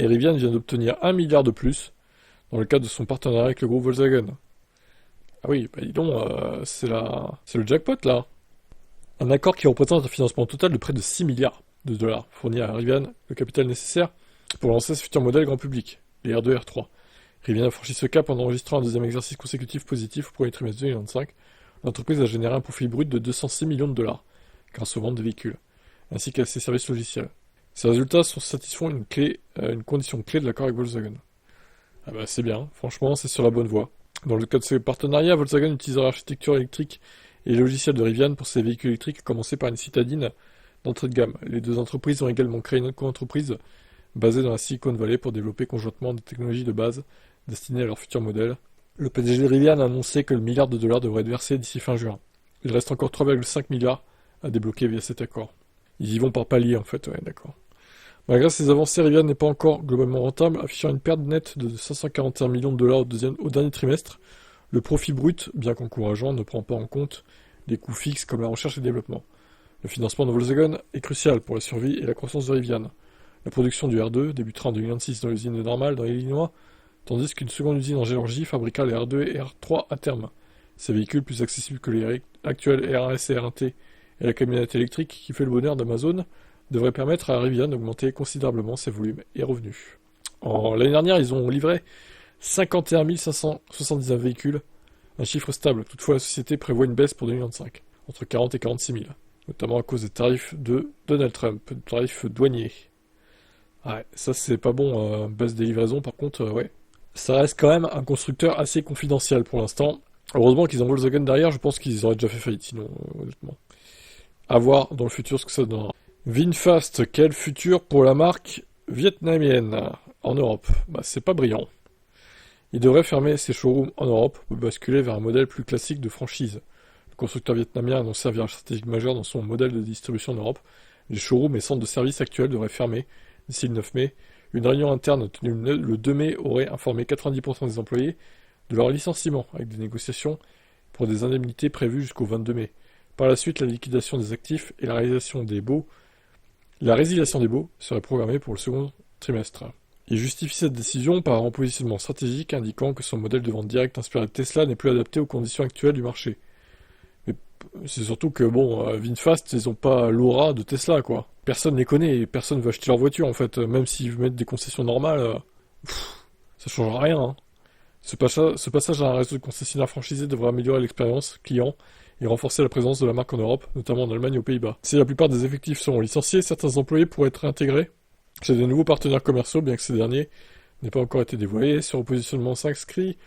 et Rivian vient d'obtenir 1 milliard de plus dans le cadre de son partenariat avec le groupe Volkswagen. Ah oui, bah dis donc, c'est le jackpot là. Un accord qui représente un financement total de près de 6 milliards de dollars, fournit à Rivian le capital nécessaire pour lancer ses futurs modèles grand public, les R2 et R3. Rivian a franchi ce cap en enregistrant un deuxième exercice consécutif positif au premier trimestre 2025. L'entreprise a généré un profit brut de 206 millions de dollars grâce aux ventes de véhicules, ainsi qu'à ses services logiciels. Ces résultats satisfont une condition clé de l'accord avec Volkswagen. Ah bah c'est bien, franchement c'est sur la bonne voie. Dans le cadre de ce partenariat, Volkswagen utilisera l'architecture électrique et les logiciels de Rivian pour ses véhicules électriques, à commencer par une citadine d'entrée de gamme. Les deux entreprises ont également créé une co-entreprise basée dans la Silicon Valley pour développer conjointement des technologies de base destinées à leurs futurs modèles. Le PDG de Rivian a annoncé que le milliard de dollars devrait être versé d'ici fin juin. Il reste encore 3,5 milliards à débloquer via cet accord. Ils y vont par palier en fait, ouais, d'accord. Malgré ces avancées, Rivian n'est pas encore globalement rentable, affichant une perte nette de 541 millions de dollars au dernier trimestre. Le profit brut, bien qu'encourageant, ne prend pas en compte les coûts fixes comme la recherche et le développement. Le financement de Volkswagen est crucial pour la survie et la croissance de Rivian. La production du R2 débutera en 2026 dans l'usine de Normal, dans l'Illinois, tandis qu'une seconde usine en Géorgie fabriquera les R2 et R3 à terme. Ces véhicules, plus accessibles que les actuels R1S et R1T et la camionnette électrique qui fait le bonheur d'Amazon, devraient permettre à Rivian d'augmenter considérablement ses volumes et revenus. L'année dernière, ils ont livré 51 579 véhicules, un chiffre stable. Toutefois, la société prévoit une baisse pour 2025, entre 40 et 46 000, notamment à cause des tarifs de Donald Trump, des tarifs douaniers. Ouais, ça c'est pas bon, baisse des livraisons par contre, ouais. Ça reste quand même un constructeur assez confidentiel pour l'instant. Heureusement qu'ils ont Volkswagen derrière, je pense qu'ils auraient déjà fait faillite sinon, honnêtement. À voir dans le futur ce que ça donnera. VinFast, quel futur pour la marque vietnamienne en Europe? Bah c'est pas brillant. Il devrait fermer ses showrooms en Europe pour basculer vers un modèle plus classique de franchise. Le constructeur vietnamien a annoncé un virage stratégique majeur dans son modèle de distribution en Europe. Les showrooms et centres de services actuels devraient fermer d'ici le 9 mai. Une réunion interne tenue le 2 mai aurait informé 90% des employés de leur licenciement, avec des négociations pour des indemnités prévues jusqu'au 22 mai. Par la suite, la liquidation des actifs et la résiliation des baux serait programmée pour le second trimestre. Il justifie cette décision par un positionnement stratégique indiquant que son modèle de vente directe inspiré de Tesla n'est plus adapté aux conditions actuelles du marché. Mais c'est surtout que, VinFast, ils ont pas l'aura de Tesla, quoi. Personne les connaît et personne veut acheter leur voiture, en fait. Même s'ils mettent des concessions normales, ça change rien, hein. Ce passage à un réseau de concessionnaires franchisés devrait améliorer l'expérience client et renforcer la présence de la marque en Europe, notamment en Allemagne et aux Pays-Bas. Si la plupart des effectifs seront licenciés, certains employés pourraient être réintégrés chez de nouveaux partenaires commerciaux, bien que ces derniers n'aient pas encore été dévoilés. Ce repositionnement s'inscrit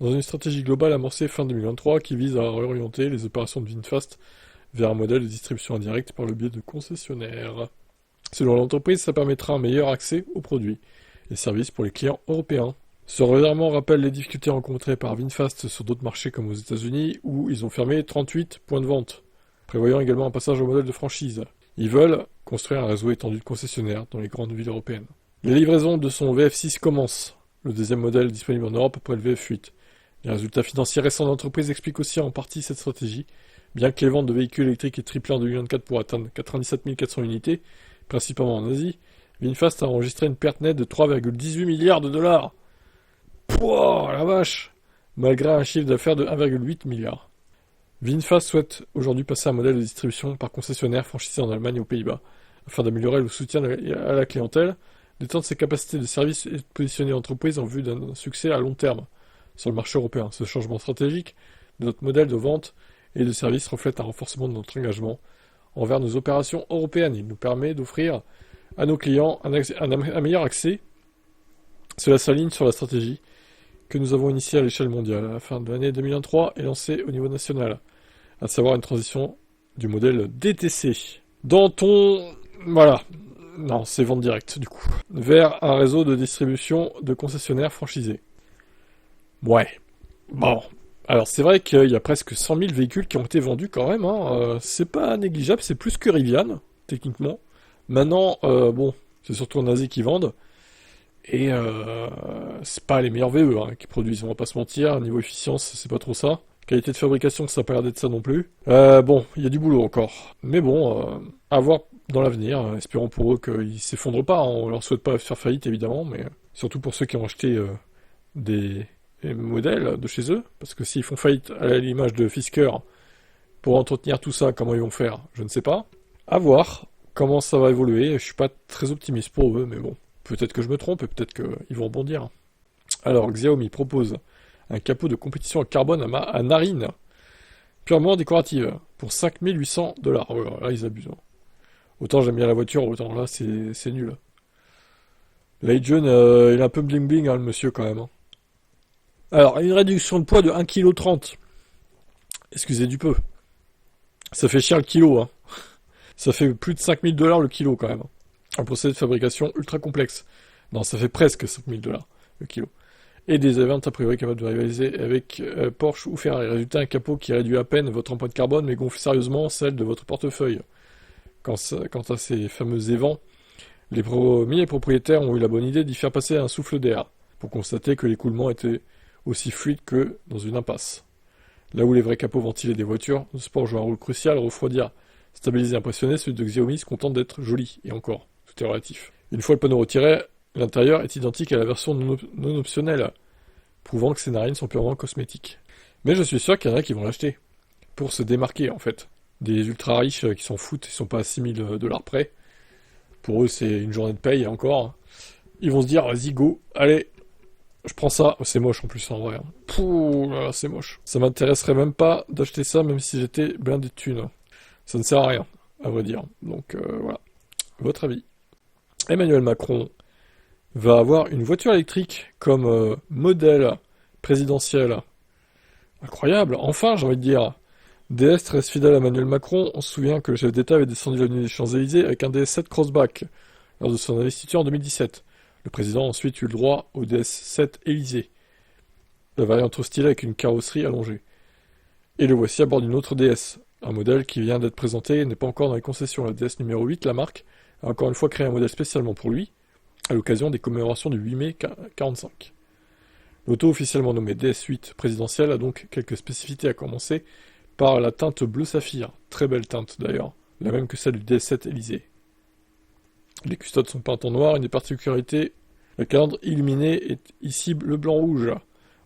dans une stratégie globale amorcée fin 2023 qui vise à réorienter les opérations de VinFast vers un modèle de distribution indirecte par le biais de concessionnaires. Selon l'entreprise, ça permettra un meilleur accès aux produits et services pour les clients européens. Ce revirement rappelle les difficultés rencontrées par VinFast sur d'autres marchés comme aux États-Unis où ils ont fermé 38 points de vente, prévoyant également un passage au modèle de franchise. Ils veulent construire un réseau étendu de concessionnaires dans les grandes villes européennes. Les livraisons de son VF6 commencent, le deuxième modèle disponible en Europe après le VF8. Les résultats financiers récents de l'entreprise expliquent aussi en partie cette stratégie, bien que les ventes de véhicules électriques aient triplé en 2024 pour atteindre 97 400 unités, principalement en Asie. VinFast a enregistré une perte nette de 3,18 milliards de dollars. Pouah, la vache! Malgré un chiffre d'affaires de 1,8 milliard. VinFast souhaite aujourd'hui passer à un modèle de distribution par concessionnaire franchisé en Allemagne et aux Pays-Bas, afin d'améliorer le soutien à la clientèle, d'étendre ses capacités de service et de positionner l'entreprise en vue d'un succès à long terme sur le marché européen. Ce changement stratégique de notre modèle de vente et de service reflète un renforcement de notre engagement envers nos opérations européennes. Il nous permet d'offrir à nos clients un meilleur accès. Cela s'aligne sur la stratégie que nous avons initiée à l'échelle mondiale à la fin de l'année 2023 et lancée au niveau national, à savoir une transition du modèle DTC. Non, c'est vente directe du coup. Vers un réseau de distribution de concessionnaires franchisés. Ouais. Bon. Alors c'est vrai qu'il y a presque 100 000 véhicules qui ont été vendus quand même, hein. C'est pas négligeable, c'est plus que Rivian, techniquement. Maintenant, c'est surtout en Asie qu'ils vendent. Et c'est pas les meilleurs VE qui produisent, on va pas se mentir, niveau efficience, c'est pas trop ça. Qualité de fabrication, ça n'a pas l'air d'être ça non plus. Bon, il y a du boulot encore. Mais bon, à voir dans l'avenir. Espérons pour eux qu'ils s'effondrent pas. On leur souhaite pas faire faillite, évidemment, mais surtout pour ceux qui ont acheté des modèles de chez eux. Parce que s'ils font faillite à l'image de Fisker, pour entretenir tout ça, comment ils vont faire, je ne sais pas. À voir comment ça va évoluer. Je suis pas très optimiste pour eux, mais bon. Peut-être que je me trompe et peut-être qu'ils vont rebondir. Alors, Xiaomi propose un capot de compétition à carbone à narine, purement décorative, pour 5 800 $. Oh là, ils abusent. Hein. Autant j'aime bien la voiture, autant là, c'est nul. Legion, il est un peu bling bling, hein, le monsieur, quand même. Hein. Alors, une réduction de poids de 1,30 kg. Excusez du peu. Ça fait cher le kilo, hein. Ça fait plus de 5 000 $ le kilo, quand même. Un procédé de fabrication ultra complexe. Non, ça fait presque 5 000 $ le kilo. Et des events a priori capables de rivaliser avec Porsche ou Ferrari. Résultat, un capot qui réduit à peine votre empreinte carbone, mais gonfle sérieusement celle de votre portefeuille. Quant à ces fameux évents, les premiers propriétaires ont eu la bonne idée d'y faire passer un souffle d'air, pour constater que l'écoulement était aussi fluide que dans une impasse. Là où les vrais capots ventilés des voitures, le sport joue un rôle crucial, refroidir, stabiliser, impressionner, celui de Xiaomi se contente d'être joli, et encore, tout est relatif. Une fois le panneau retiré, l'intérieur est identique à la version non optionnelle, prouvant que ces narines sont purement cosmétiques. Mais je suis sûr qu'il y en a qui vont l'acheter, pour se démarquer en fait. Des ultra riches qui s'en foutent, ils sont pas à 6 000 $ près. Pour eux, c'est une journée de paye encore. Ils vont se dire, vas-y, go, allez, je prends ça. C'est moche en plus en vrai. Hein. Pouh, là, c'est moche. Ça m'intéresserait même pas d'acheter ça, même si j'étais blindé de thunes. Ça ne sert à rien, à vrai dire. Donc voilà. Votre avis. Emmanuel Macron va avoir une voiture électrique comme modèle présidentiel. Incroyable, enfin j'ai envie de dire. DS reste fidèle à Emmanuel Macron. On se souvient que le chef d'État avait descendu l'avenue des Champs-Élysées avec un DS7 Crossback lors de son investiture en 2017. Le président a ensuite eu le droit au DS7 Élysée, la variante hostile avec une carrosserie allongée. Et le voici à bord d'une autre DS, un modèle qui vient d'être présenté et n'est pas encore dans les concessions. La DS numéro 8, la marque, a encore une fois créé un modèle spécialement pour lui, à l'occasion des commémorations du 8 mai 1945. L'auto officiellement nommée DS8 présidentielle a donc quelques spécificités, à commencer par la teinte bleu saphir, très belle teinte d'ailleurs, la même que celle du DS7 Élysée. Les custodes sont peintes en noir, une des particularités, la calandre illuminée est ici bleu blanc rouge.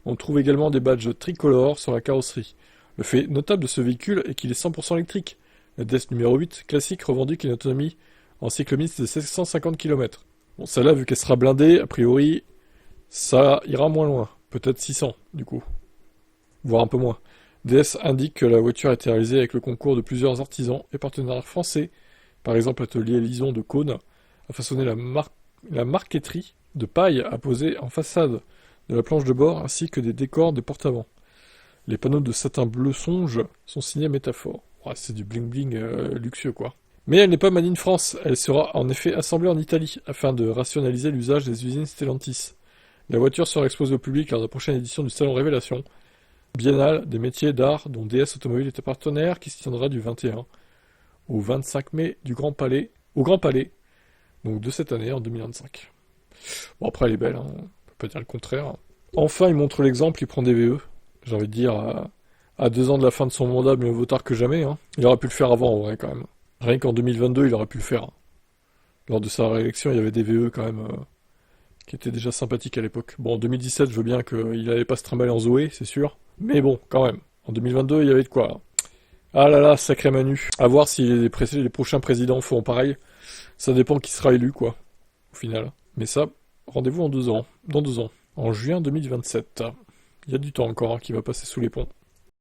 On trouve également des badges tricolores sur la carrosserie. Le fait notable de ce véhicule est qu'il est 100% électrique. La DS numéro 8 classique revendique une autonomie en cycle mixte de 750 km. Bon, celle-là, vu qu'elle sera blindée, a priori, ça ira moins loin. Peut-être 600, du coup. Voire un peu moins. DS indique que la voiture a été réalisée avec le concours de plusieurs artisans et partenaires français. Par exemple, l'atelier Lison de Cône a façonné la marqueterie de paille apposée en façade de la planche de bord ainsi que des décors des porte-avant. Les panneaux de satin bleu songe sont signés Métaphore. Ouais, c'est du bling-bling luxueux, quoi. Mais elle n'est pas made in France, elle sera en effet assemblée en Italie, afin de rationaliser l'usage des usines Stellantis. La voiture sera exposée au public lors de la prochaine édition du Salon Révélation, biennale des métiers d'art dont DS Automobile est partenaire, qui se tiendra du 21 au 25 mai au Grand Palais, donc de cette année, en 2025. Bon, après, elle est belle, hein, on peut pas dire le contraire. Enfin, il montre l'exemple, il prend des VE. J'ai envie de dire, à 2 ans de la fin de son mandat, mieux vaut tard que jamais. Hein. Il aurait pu le faire avant, en vrai, quand même. Rien qu'en 2022, il aurait pu le faire. Lors de sa réélection, il y avait des VE, quand même, qui étaient déjà sympathiques à l'époque. Bon, en 2017, je veux bien qu'il n'allait pas se trimballer en Zoé, c'est sûr. Mais bon, quand même. En 2022, il y avait de quoi. Hein. Ah là là, sacré Manu. À voir si les prochains présidents feront pareil. Ça dépend qui sera élu, quoi, au final. Mais ça, rendez-vous dans 2 ans. En juin 2027. Il y a du temps encore hein, qui va passer sous les ponts.